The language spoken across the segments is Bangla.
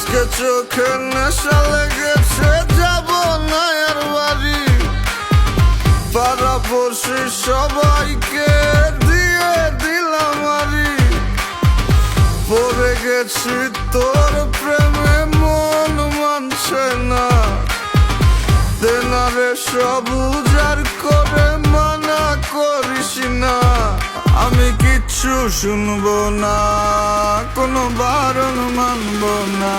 আজকে চোখে নেশা লেগেছে, যাব না আর বাড়ি। পাড়া পড়শি সবাইকে দিয়ে দিলাম আরি। পড়ে গেছি তোর প্রেমে, মন মানছে না। তেনারে সব উজাড় করে মানা করিস না। আমি কিচ্ছু শুনবো না, কোনো বারণ মানব না।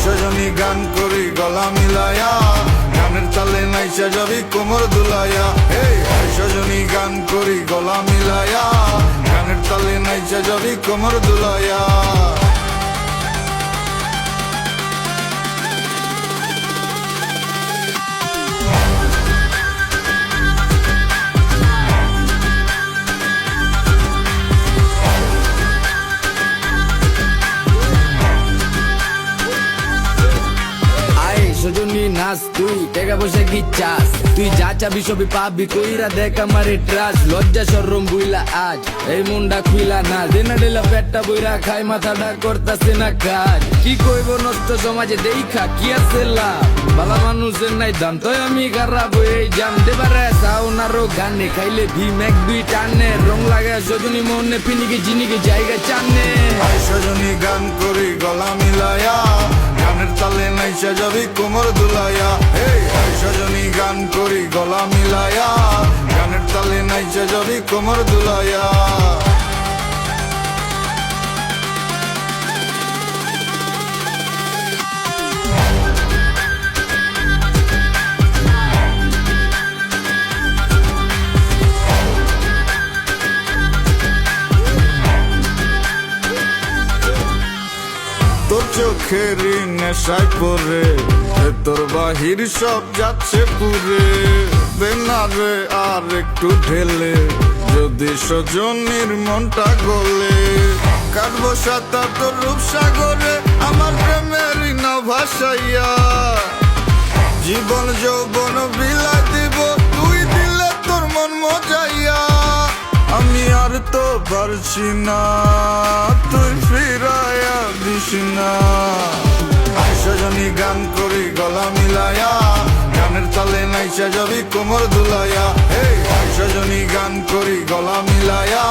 সজনী গান করি গলা মিলায়া, গানের তালে নাইচা যাবি কোমর দুলাইয়া। সজনী গান করি গলা মিলায়া, গানের তালে নাইচা যাবি কোমর দুলাইয়া। সজনী নাচ, তুই টাকা পয়সা কি চাস? তুই যা চাবি সবই পাবি, কইরা দেখ আমারে ট্রাস। লজ্জা শরম বুইলা আজ এই মুন্ডা খুইলা না, দেনা ডেলা পেটটা বইরা খাই, মাথাটা করতাছে না কাজ। কি কইব নষ্ট সমাজে দেখা কি আছে লাভ? বালা মানুষের নাই দাম, তো আমি খারাপ হয়ে জাম। দেবারে সাউনারও গানে খাইলে ভীম এক দুই টানে, রং লাগে সজনী মনে পিনিকে জিনিকে জায়গা চানে। সজনী গান করি গলা মিলায়া, গানের তালে নাইচা যাবি কোমর দুলাইয়া। সজনী গান করি গলা মিলায়া, গানের তালে নাইচা যাবি কোমর দুলাইয়া। তোর চোখের নেশায় পরে তোর বাহির সব যাচ্ছে পুরে। বেনারে আর একটু ঢেলে যদি সজনীর মনটা গলে, কাটবো সাঁতার তোর রূপসাগরে, আমার প্রেমেরই না ভাসাইয়া। জীবন যৌবন বিলাই দিব, তুই দিলে তোর মন মজাইয়া। আমি আর তো পারছি না, তুই ফিরাইয়া দিস না। সজনী গান করি গলা মিলায়া, গানের তালে নাইচা যাবি কোমর দুলাইয়া। সজনী গান করি গলা মিলায়া,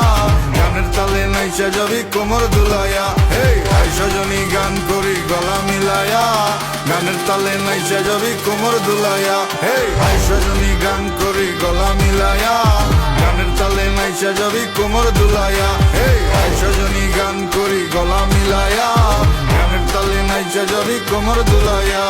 গানের তালে নাইচা যাবি কোমর দুলাইয়া। সজনী গান করি গলা মিলায়া, গানের তালে নাইচা যাবি কোমর দুলাইয়া। সজনী গান করি গলা মিলায়া, গানের তালে নাইচা যাবি কোমর দুলাইয়া। সজনী গান করি গলা মিলায়া, গানের তালে নাইচা যাবি কোমর দুলাইয়া।